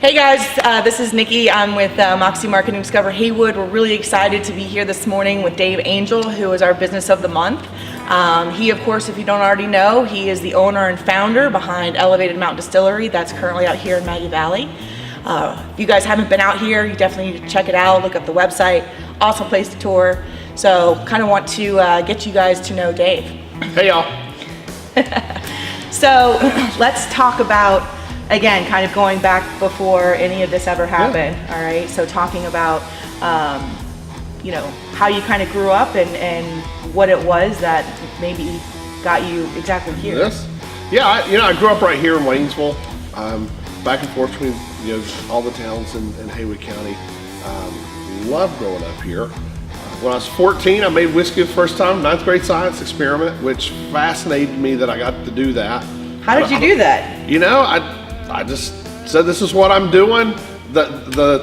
Hey guys, this is Nikki. I'm with Moxie Marketing Discover Haywood. We're really excited to be here this morning with Dave Angel, who is our Business of the Month. He, of course, if you don't already know, he is the owner and founder behind Elevated Mountain Distillery that's currently out here in Maggie Valley. If you guys haven't been out here, you definitely need to check it out, look up the website. Awesome place to tour. So kind of want to get you guys to know Dave. Hey y'all. So let's talk about, again, kind of going back before any of this ever happened. Yeah. All right, so talking about how you kind of grew up and what it was that maybe got you exactly here. Yes. Yeah, I grew up right here in Waynesville, back and forth between all the towns in Haywood County. Loved growing up here. When I was 14, I made whiskey the first time, 9th grade science experiment, which fascinated me that I got to do that. How did you do that? I just said, this is what I'm doing. The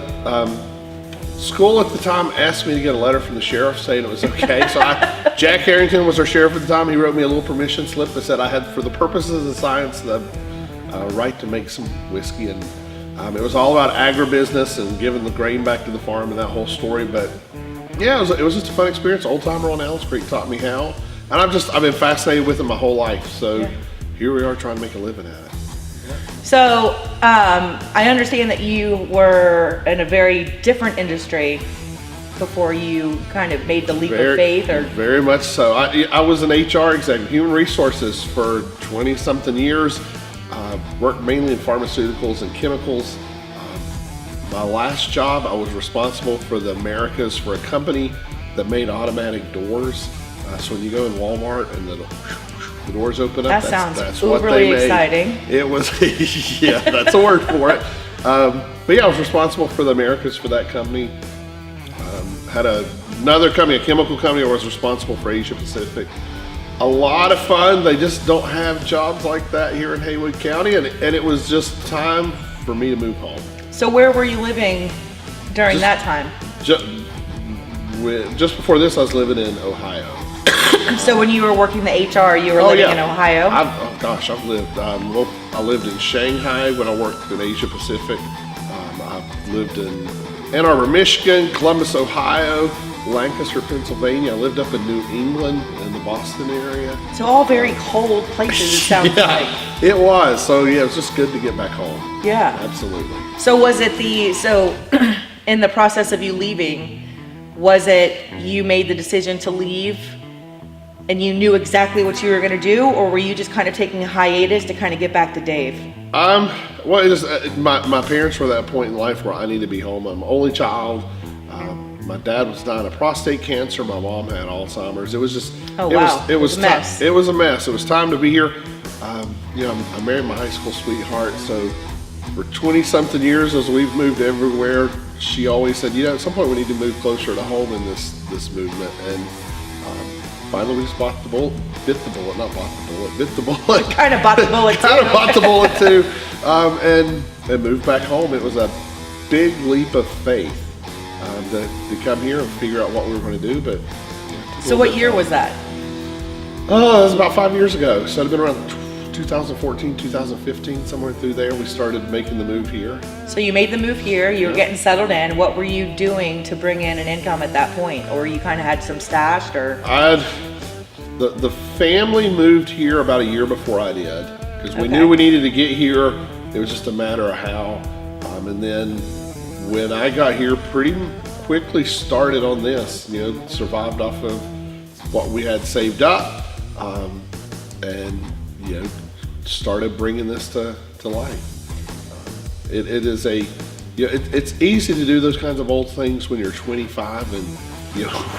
school at the time asked me to get a letter from the sheriff saying it was okay. So Jack Harrington was our sheriff at the time. He wrote me a little permission slip that said I had, for the purposes of science, the right to make some whiskey. And it was all about agribusiness and giving the grain back to the farm and that whole story. But yeah, it was just a fun experience. Old timer on Allen's Creek taught me how. And I've been fascinated with it my whole life. So here we are trying to make a living at it. So I understand that you were in a very different industry before you kind of made the leap of faith, or very much so. I was an HR executive, human resources for 20-something years. Worked mainly in pharmaceuticals and chemicals. My last job, I was responsible for the Americas for a company that made automatic doors. So when you go in Walmart and the doors open up. That's what they made. Exciting. It was, yeah, that's a word for it. But yeah, I was responsible for the Americas for that company. Had another company, a chemical company, I was responsible for Asia Pacific. A lot of fun. They just don't have jobs like that here in Haywood County, and it was just time for me to move home. So where were you living during that time? Just before this, I was living in Ohio. So when you were working the HR, you were living in Ohio? I've lived. I lived in Shanghai when I worked in Asia Pacific. I've lived in Ann Arbor, Michigan, Columbus, Ohio, Lancaster, Pennsylvania. I lived up in New England in the Boston area. So all very cold places, it sounds like. It was. So yeah, it was just good to get back home. Yeah. Absolutely. So was it in the process of you leaving, was it you made the decision to leave and you knew exactly what you were going to do, or were you just kind of taking a hiatus to kind of get back to Dave? Well, my parents were at that point in life where I need to be home. I'm an only child. My dad was dying of prostate cancer. My mom had Alzheimer's. It was just, it was a mess. It was a mess. It was time to be here. I married my high school sweetheart. So for 20-something years, as we've moved everywhere, she always said, at some point we need to move closer to home in this movement. And finally, we just bit the bullet, bit the bullet. Kind of bought the bullet too. Kind of bought the bullet too, and moved back home. It was a big leap of faith to come here and figure out what we were going to do. But so, what year was that? Oh, it was about 5 years ago. So it'd been around 2014, 2015, somewhere through there. We started making the move here. So you made the move here. You were getting settled in. What were you doing to bring in an income at that point, or you kind of had some stashed, or? The family moved here about a year before I did, because we knew we needed to get here. It was just a matter of how. And then when I got here, pretty quickly started on this. Survived off of what we had saved up, and started bringing this to life. It is it's easy to do those kinds of old things when you're 25 and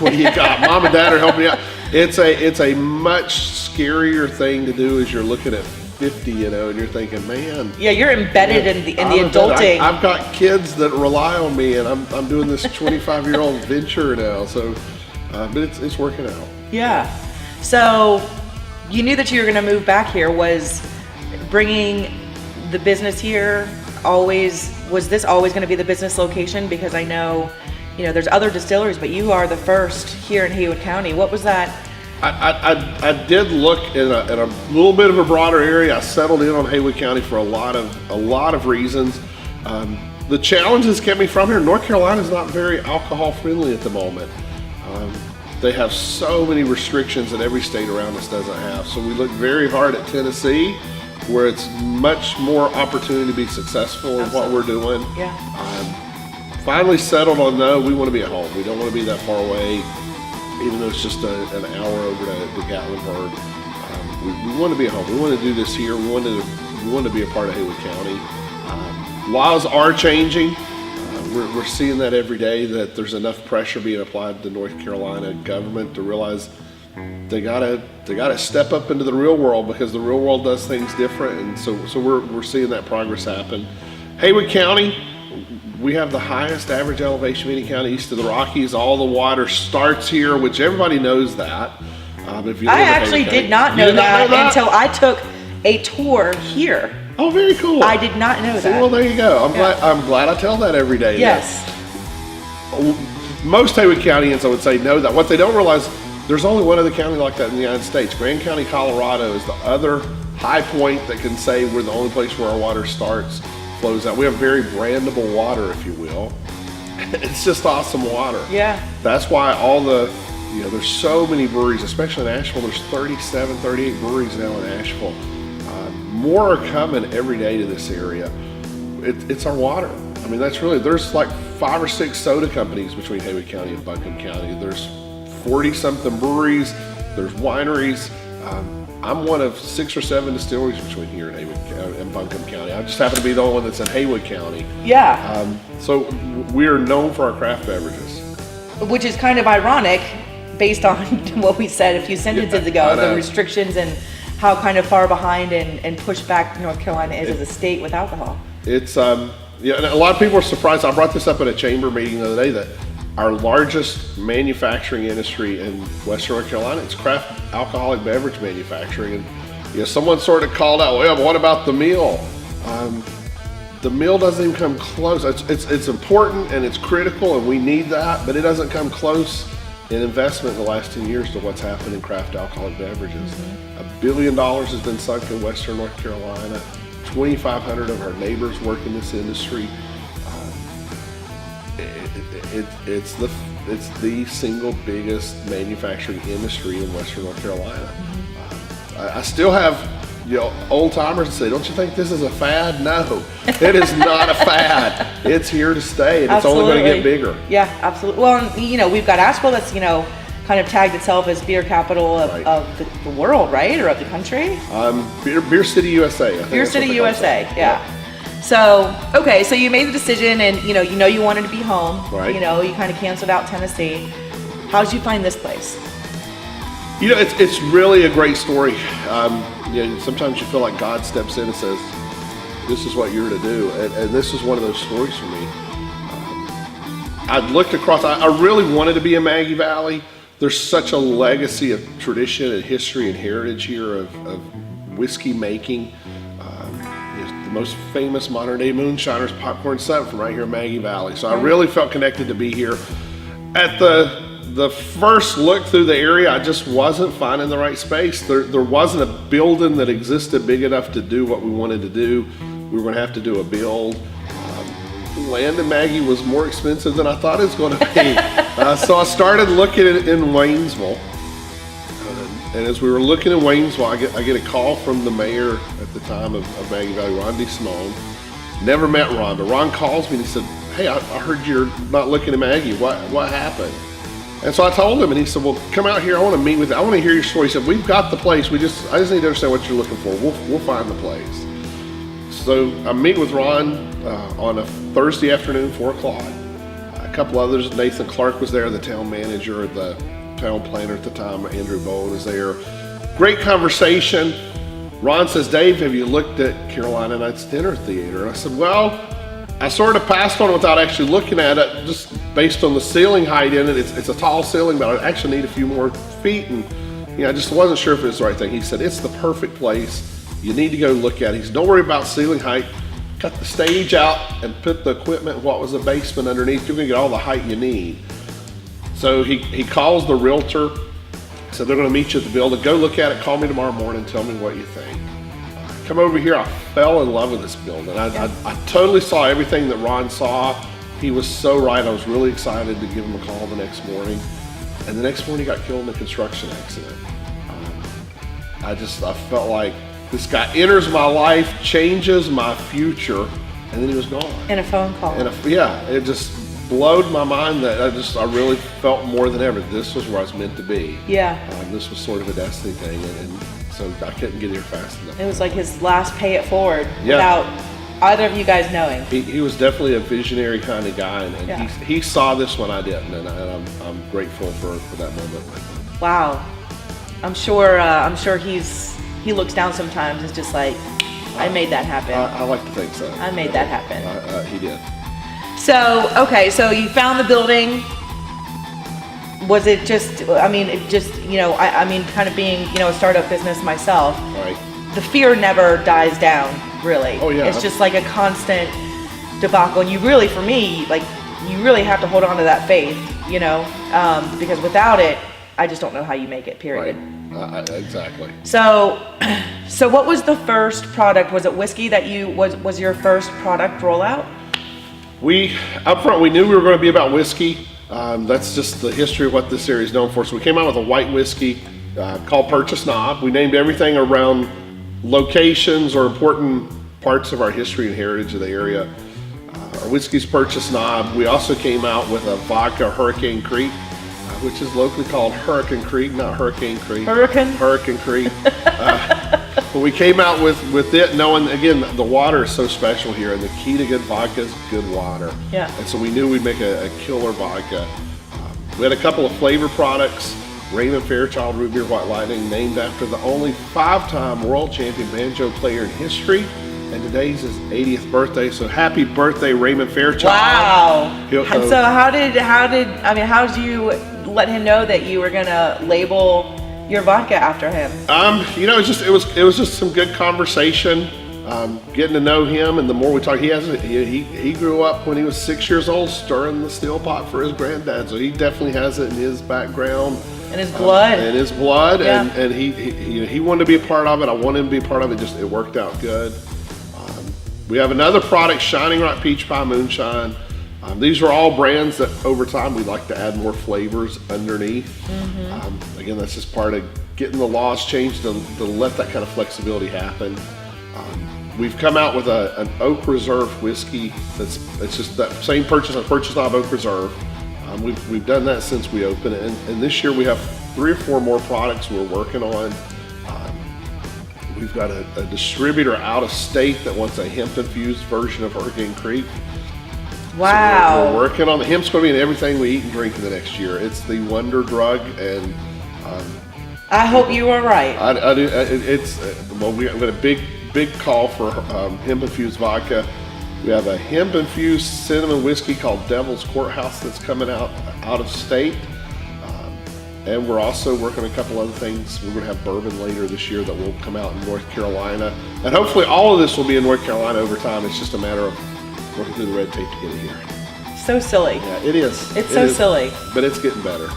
what do you got? Mom and dad are helping you out. It's a much scarier thing to do as you're looking at 50, and you're thinking, man. Yeah, you're embedded in the adulting. I've got kids that rely on me, and I'm doing this 25-year-old venture now. So, but it's working out. Yeah. So you knew that you were going to move back here. Was bringing the business here was this always going to be the business location? Because I know, there's other distilleries, but you are the first here in Haywood County. What was that? I did look in a little bit of a broader area. I settled in on Haywood County for a lot of reasons. The challenges kept me from here. North Carolina is not very alcohol friendly at the moment. They have so many restrictions that every state around us doesn't have. So we look very hard at Tennessee, where it's much more opportunity to be successful in what we're doing. Yeah. Finally settled on no, we want to be at home. We don't want to be that far away, even though it's just an hour over to Gatlinburg. We want to be at home. We want to do this here. We want to be a part of Haywood County. Laws are changing. We're seeing that every day, that there's enough pressure being applied to the North Carolina government to realize they gotta step up into the real world, because the real world does things different, and so we're seeing that progress happen. Haywood County, we have the highest average elevation of any county east of the Rockies. All the water starts here, which everybody knows that. If you I actually did not know that until I took a tour here. Oh, very cool. I did not know that. Well, there you go. I'm glad I tell that every day. Yes. Most Haywood Countyans, I would say, know that. What they don't realize, there's only one other county like that in the United States. Grand County, Colorado is the other high point that can say we're the only place where our water starts, flows out. We have very brandable water, if you will. It's just awesome water. Yeah. That's why there's so many breweries, especially in Asheville. There's 37, 38 breweries now in Asheville. More are coming every day to this area. It's our water. I mean, there's like 5 or 6 soda companies between Haywood County and Buncombe County. There's 40-something breweries. There's wineries. I'm one of 6 or 7 distilleries between here and Haywood and Buncombe County. I just happen to be the only one that's in Haywood County. Yeah. So we are known for our craft beverages. Which is kind of ironic based on what we said a few sentences ago, the restrictions and how kind of far behind and pushed back North Carolina is as a state with alcohol. It's, and a lot of people are surprised. I brought this up at a chamber meeting the other day, that our largest manufacturing industry in Western North Carolina is craft alcoholic beverage manufacturing. And someone sort of called out, well, what about the meal? The meal doesn't even come close. It's important and it's critical, and we need that, but it doesn't come close in investment in the last 10 years to what's happened in craft alcoholic beverages. $1 billion has been sunk in Western North Carolina. 2,500 of our neighbors work in this industry. It's the single biggest manufacturing industry in Western North Carolina. I still have old timers say, don't you think this is a fad? No, it is not a fad. It's here to stay, and Absolutely. It's only going to get bigger. Yeah, absolutely. Well, we've got Asheville that's, kind of tagged itself as beer capital of the world, right? Or of the country? Beer City, USA. I think Beer City, USA, yeah. So, okay, so you made the decision, and you wanted to be home. Right. You kind of canceled out Tennessee. How did you find this place? It's really a great story. Sometimes you feel like God steps in and says, this is what you're to do. And this is one of those stories for me. I looked across, I really wanted to be in Maggie Valley. There's such a legacy of tradition and history and heritage here of whiskey making. The most famous modern day moonshiners, Popcorn Sun, from right here in Maggie Valley. So I really felt connected to be here. At the first look through the area, I just wasn't finding the right space. There wasn't a building that existed big enough to do what we wanted to do. We were going to have to do a build. Land in Maggie was more expensive than I thought it was going to be. So I started looking in Waynesville. And as we were looking in Waynesville, I get a call from the mayor at the time of Maggie Valley, Ron DeSimone. Never met Ron, but Ron calls me and he said, hey, I heard you're not looking at Maggie. What happened? And so I told him, and he said, well, come out here. I want to meet with you. I want to hear your story. He said, we've got the place. I just need to understand what you're looking for. We'll find the place. So I meet with Ron on a Thursday afternoon, 4 o'clock. A couple others, Nathan Clark was there, the town manager, the town planner at the time, Andrew Bowen was there. Great conversation. Ron says, Dave, have you looked at Carolina Nights Dinner Theater? And I said, well, I sort of passed on it without actually looking at it, just based on the ceiling height in it. It's a tall ceiling, but I actually need a few more feet, and I just wasn't sure if it was the right thing. He said, it's the perfect place. You need to go look at it. He said, don't worry about ceiling height. Cut the stage out and put the equipment, what was the basement underneath. You're gonna get all the height you need. So he calls the realtor, said they're gonna meet you at the building. Go look at it, call me tomorrow morning, tell me what you think. come over here, I fell in love with this building. I totally saw everything that Ron saw. He was so right. I was really excited to give him a call the next morning. And the next morning he got killed in a construction accident. I felt like this guy enters my life, changes my future, and then he was gone. In a phone call. It just blowed my mind that I really felt more than ever this was where I was meant to be. Yeah. This was sort of a destiny thing, and so I couldn't get here fast enough. It was like his last pay it forward Yeah. without either of you guys knowing. He was definitely a visionary kind of guy, and Yeah. he saw this when I didn't, and I'm grateful for that moment. Wow. I'm sure he looks down sometimes. It's just like, I made that happen. I like to think so. I made that happen. He did. So, okay, so you found the building. Was it just, I mean, kind of being, a startup business myself, Right. the fear never dies down, really. Oh, yeah. It's just like a constant debacle. And you really, for me, like, you really have to hold on to that faith, because without it, I just don't know how you make it, period. Right. Exactly. So what was the first product? Was it whiskey that was your first product rollout? Up front, we knew we were going to be about whiskey. That's just the history of what this area is known for. So we came out with a white whiskey called Purchase Knob. We named everything around locations or important parts of our history and heritage of the area. Our whiskey's Purchase Knob. We also came out with a vodka, Hurricane Creek, which is locally called Hurricane Creek, not Hurricane Creek. Hurricane Creek. But we came out with it knowing, again, the water is so special here, and the key to good vodka is good water. Yeah. And so we knew we'd make a killer vodka. We had a couple of flavor products. Raymond Fairchild Root Beer White Lightning, named after the only 5-time world champion banjo player in history. And today's his 80th birthday, so happy birthday, Raymond Fairchild. Wow. So how did you let him know that you were gonna label your vodka after him? It was just some good conversation, getting to know him, and the more we talk, he grew up when he was 6 years old stirring the steel pot for his granddad, so he definitely has it in his background. In his blood. Yeah. And he wanted to be a part of it. I wanted him to be a part of it. Just it worked out good. We have another product, Shining Rock Peach Pie Moonshine. These are all brands that over time we'd like to add more flavors underneath. Mm-hmm. Again, that's just part of getting the laws changed to let that kind of flexibility happen. We've come out with an Oak Reserve whiskey it's just that same Purchase Knob Oak Reserve. We've done that since we opened it, and this year we have 3 or 4 more products we're working on. We've got a distributor out of state that wants a hemp-infused version of Hurricane Creek. Wow. So we're working on the hemp's going to be in everything we eat and drink in the next year. It's the wonder drug, and I hope you are right. I do. We've got a big call for hemp-infused vodka. We have a hemp-infused cinnamon whiskey called Devil's Courthouse that's coming out of state. And we're also working on a couple other things. We're going to have bourbon later this year that will come out in North Carolina. And hopefully all of this will be in North Carolina over time. It's just a matter of working through the red tape to get it here. So silly. Yeah, it is. It's so silly. But it's getting better.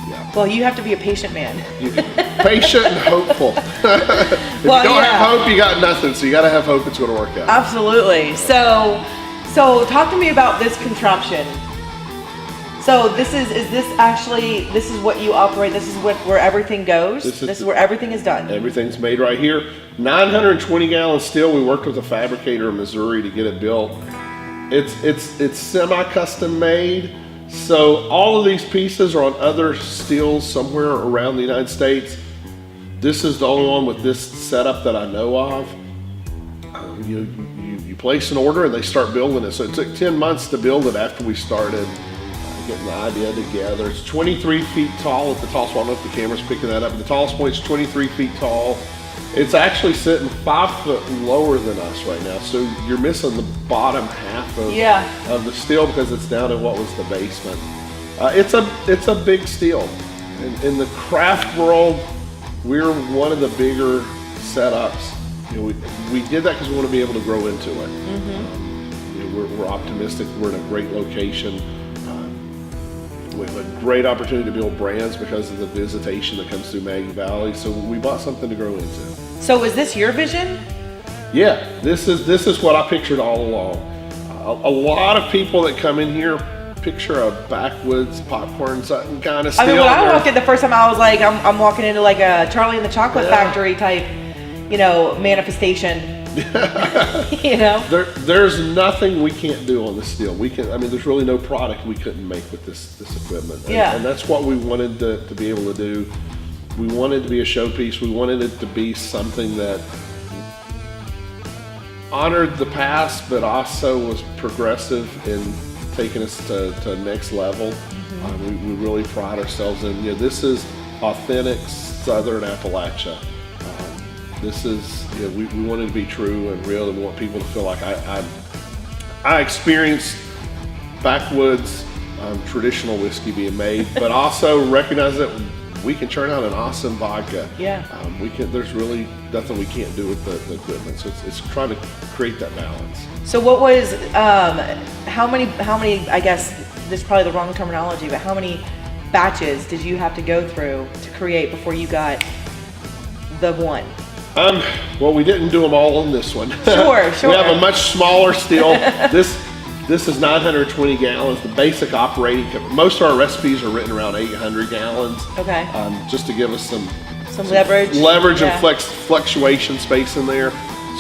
Yeah. Well, you have to be a patient man. Patient and hopeful. If you don't have hope, you got nothing. So you got to have hope it's going to work out. Absolutely. So talk to me about this contraption. So this is what you operate. This is where everything goes. This is where everything is done. Everything's made right here. 920 gallon steel. We worked with a fabricator in Missouri to get it built. It's semi-custom made. So all of these pieces are on other steels somewhere around the United States. This is the only one with this setup that I know of. You place an order and they start building it. So it took 10 months to build it after we started getting the idea together. It's 23 feet tall at the tallest. Well, I don't know if the camera's picking that up. The tallest point is 23 feet tall. It's actually sitting 5 foot lower than us right now. So you're missing the bottom half of the steel because it's down in what was the basement. It's a big steel. In the craft world, we're one of the bigger setups. We did that because we want to be able to grow into it. Mm-hmm. We're optimistic. We're in a great location. We have a great opportunity to build brands because of the visitation that comes through Maggie Valley. So we bought something to grow into. So is this your vision? Yeah, this is what I pictured all along. A lot of people that come in here picture a backwoods popcorn Sutton kind of still. I mean, when I walked in the first time, I was like, I'm walking into like a Charlie and the Chocolate Factory type, manifestation. There's nothing we can't do on this steel. There's really no product we couldn't make with this equipment. And that's what we wanted to be able to do. We wanted to be a showpiece. We wanted it to be something that honored the past, but also was progressive in taking us to next level. We really pride ourselves in, this is authentic Southern Appalachia. This is, we wanted to be true and real, and we want people to feel like I experienced backwoods traditional whiskey being made, but also recognize that we can churn out an awesome vodka. Yeah. There's really nothing we can't do with the equipment. So it's trying to create that balance. So what was, how many, I guess this is probably the wrong terminology, but how many batches did you have to go through to create before you got the one? Well, we didn't do them all on this one. Sure. We have a much smaller still. This is 920 gallons. The basic operating, most of our recipes are written around 800 gallons. Okay. Just to give us some leverage. And fluctuation space in there.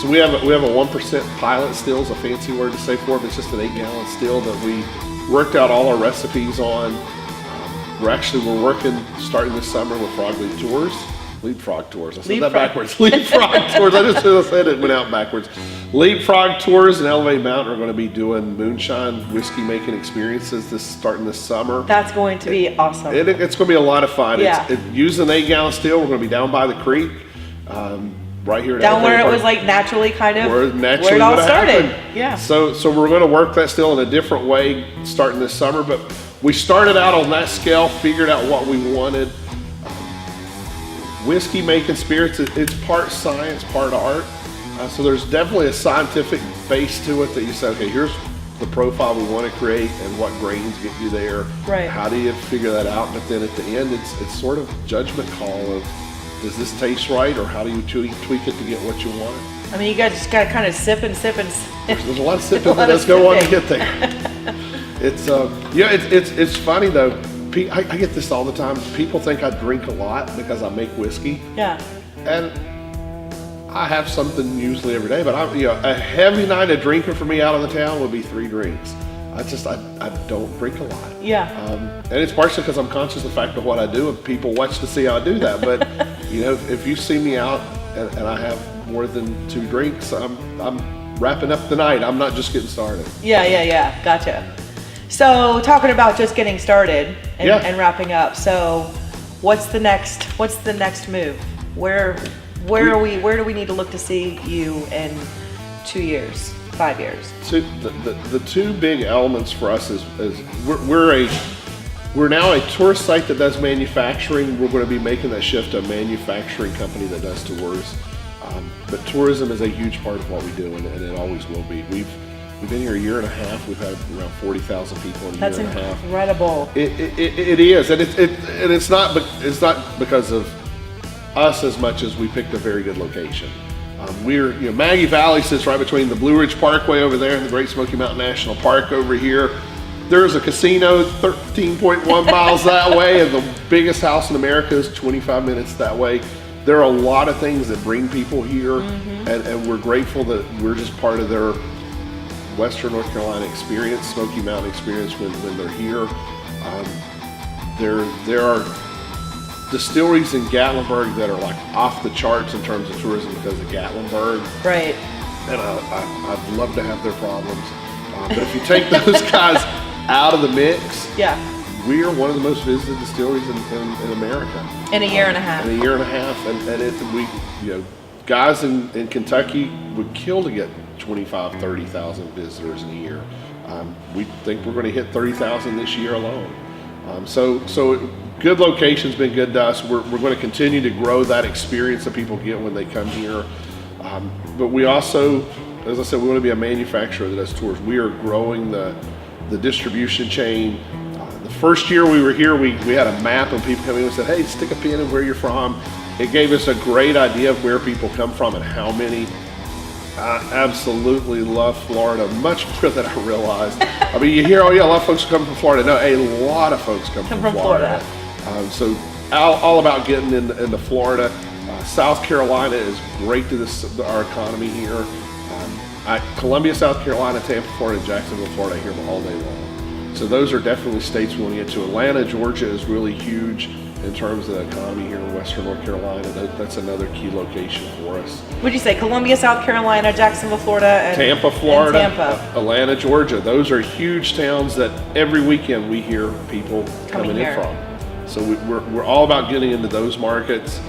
So we have a 1% pilot still, is a fancy word to say for it. It's just an 8-gallon still that we worked out all our recipes on. We're working starting this summer with Leapfrog Tours. I said that backwards. Leapfrog Tours. I just said it went out backwards. Leapfrog Tours and Elevated Mountain are going to be doing moonshine whiskey making experiences starting this summer. That's going to be awesome. It's going to be a lot of fun. Yeah. Using an 8-gallon still, we're going to be down by the creek, right here. Down where it was like naturally kind of where it all started. Happened. Yeah. So we're going to work that still in a different way starting this summer. But we started out on that scale, figured out what we wanted. Whiskey making spirits, it's part science, part art. So there's definitely a scientific base to it that you say, okay, here's the profile we want to create and what grains get you there. Right. How do you figure that out? But then at the end, it's sort of judgment call of, does this taste right, or how do you tweak it to get what you want? I mean, you guys just got to kind of sip and sip. There's a lot of sipping that does go on to get there. It's funny though. I get this all the time. People think I drink a lot because I make whiskey. Yeah. And I have something usually every day, but a heavy night of drinking for me out on the town would be 3 drinks. I don't drink a lot. Yeah. And it's partially because I'm conscious of the fact of what I do, and people watch to see how I do that. But if you see me out and I have more than 2 drinks, I'm wrapping up the night. I'm not just getting started. Yeah. Gotcha. So talking about just getting started and wrapping up. So what's the next move? Where do we need to look to see you in 2 years, 5 years? So the 2 big elements for us is we're now a tourist site that does manufacturing. We're going to be making that shift to a manufacturing company that does tours. But tourism is a huge part of what we do, and it always will be. We've been here a year and a half. We've had around 40,000 people in a year and a half. That's incredible. It is, and it's not because of us as much as we picked a very good location. Maggie Valley sits right between the Blue Ridge Parkway over there and the Great Smoky Mountain National Park over here. There's a casino 13.1 miles that way, and the biggest house in America is 25 minutes that way. There are a lot of things that bring people here, and we're grateful that we're just part of their Western North Carolina experience, Smoky Mountain experience when they're here. There are distilleries in Gatlinburg that are like off the charts in terms of tourism because of Gatlinburg. Right. And I'd love to have their problems. But if you take those guys out of the mix, we are one of the most visited distilleries in America. In a year and a half. In a year and a half, and guys in Kentucky would kill to get 25, 30,000 visitors in a year. We think we're going to hit 30,000 this year alone. So good location's been good to us. We're going to continue to grow that experience that people get when they come here. But we also, as I said, we want to be a manufacturer that does tours. We are growing the distribution chain. The first year we were here, we had a map, and people come in and said, hey, stick a pin in where you're from. It gave us a great idea of where people come from and how many I absolutely love Florida, much more than I realized. I mean, you hear, oh yeah, a lot of folks come from Florida. No, a lot of folks come from Florida. So all about getting into Florida. South Carolina is great to our economy here. Columbia, South Carolina, Tampa, Florida, and Jacksonville, Florida, I hear them all day long. So those are definitely states we want to get to. Atlanta, Georgia is really huge in terms of the economy here in Western North Carolina. That's another key location for us. Would you say Columbia, South Carolina, Jacksonville, Florida, and Tampa, Florida, and Tampa. Atlanta, Georgia. Those are huge towns that every weekend we hear people coming in from. So we're all about getting into those markets.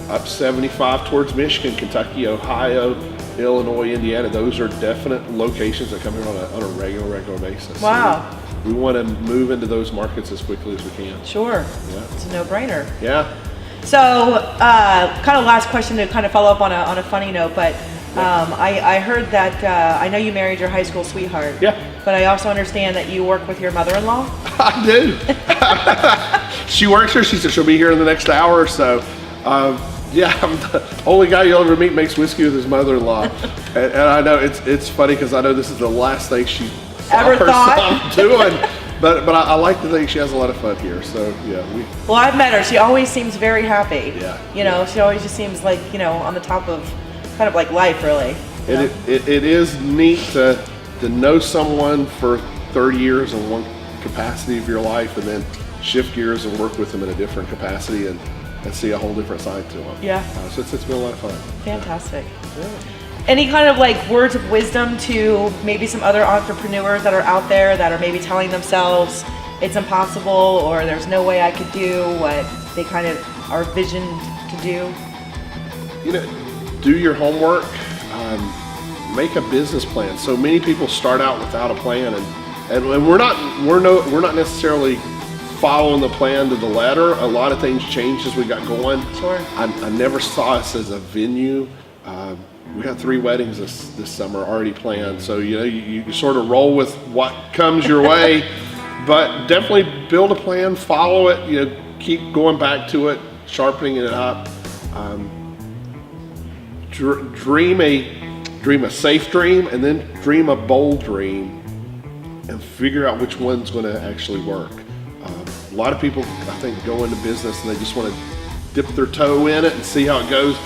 Up 75 towards Michigan, Kentucky, Ohio, Illinois, Indiana. Those are definite locations that come here on a regular basis. Wow. So we want to move into those markets as quickly as we can. Sure. Yeah. It's a no-brainer. Yeah. So, kind of last question to kind of follow up on a funny note, but I heard that I know you married your high school sweetheart. Yeah. But I also understand that you work with your mother-in-law. I do. She works here. She said she'll be here in the next hour or so. Yeah, I'm the only guy you'll ever meet makes whiskey with his mother-in-law, and I know it's funny because I know this is the last thing she ever thought doing. But I like to think she has a lot of fun here. So yeah, Well, I've met her. She always seems very happy. Yeah. You know, she always just seems like, you know, on the top of kind of like life, really. It is neat to know someone for 30 years in one capacity of your life, and then shift gears and work with them in a different capacity and see a whole different side to them. Yeah. So it's been a lot of fun. Fantastic. Yeah. Any kind of like words of wisdom to maybe some other entrepreneurs that are out there that are maybe telling themselves it's impossible or there's no way I could do what they kind of are visioned to do? You know, do your homework, make a business plan. So many people start out without a plan, and we're not necessarily following the plan to the letter. A lot of things changed as we got going. Sure. I never saw us as a venue. We got 3 weddings this summer already planned. So, you know, you sort of roll with what comes your way, but definitely build a plan, follow it, you know, keep going back to it, sharpening it up. Dream a safe dream, and then dream a bold dream, and figure out which one's going to actually work. A lot of people, I think, go into business and they just want to dip their toe in it and see how it goes.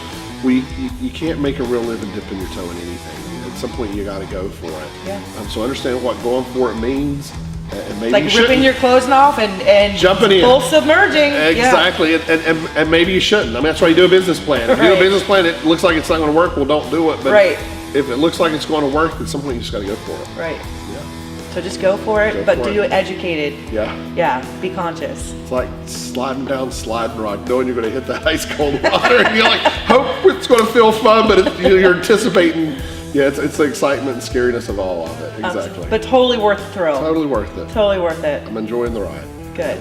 You can't make a real living dipping your toe in anything. At some point, you got to go for it. Yeah. So understand what going for it means, and maybe like ripping your clothes off and jumping in, full submerging. Exactly, yeah. and maybe you shouldn't. I mean, that's why you do a business plan. If you do a business plan, it looks like it's not going to work. Well, don't do it. But if it looks like it's going to work, at some point you just got to go for it. Right. Yeah. So just go for it, but do it educated. Yeah. Yeah. Be conscious. It's like sliding down sliding rock, knowing you're going to hit that ice cold water, and you're like, hope it's going to feel fun, but you're anticipating. Yeah, it's the excitement and scariness of all of it. Exactly. But totally worth the thrill. Totally worth it. Totally worth it. I'm enjoying the ride. Good.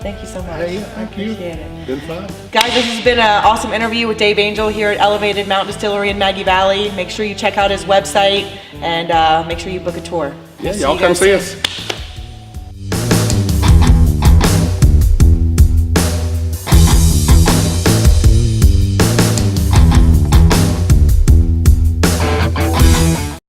Thank you so much. Hey, thank you. Appreciate it. Been fun. Guys, this has been an awesome interview with Dave Angel here at Elevated Mountain Distillery in Maggie Valley. Make sure you check out his website and make sure you book a tour. Yeah, y'all come see us.